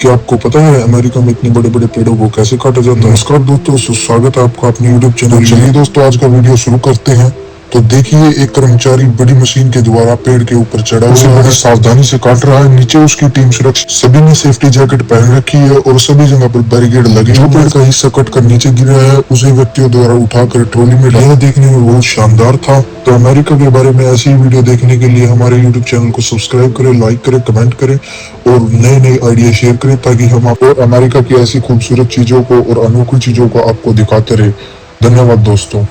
क्या आपको पता है अमेरिका में इतने बड़े बड़े पेड़ों को कैसे काटा जाता है? नमस्कार दोस्तों, स्वागत है आपका अपने यूट्यूब चैनल। चलिए दोस्तों, आज का वीडियो शुरू करते हैं। तो देखिए, एक कर्मचारी बड़ी मशीन के द्वारा पेड़ के ऊपर चढ़ा हुआ है, बड़ी सावधानी से काट रहा है। नीचे उसकी टीम सुरक्षित, सभी ने सेफ्टी जैकेट पहन रखी है और सभी जगह पर बैरिकेड लगे। जो पेड़ का हिस्सा कट कर नीचे गिरा है, उसे व्यक्तियों द्वारा उठाकर ट्रॉली में डाला। देखने में बहुत शानदार था। तो अमेरिका के बारे में ऐसी वीडियो देखने के लिए हमारे यूट्यूब चैनल को सब्सक्राइब करें, लाइक करें, कमेंट करें और नए नए आइडिया शेयर करें, ताकि हम आपको अमेरिका की ऐसी खूबसूरत चीजों को और अनोखी चीजों को आपको दिखाते रहे। धन्यवाद दोस्तों।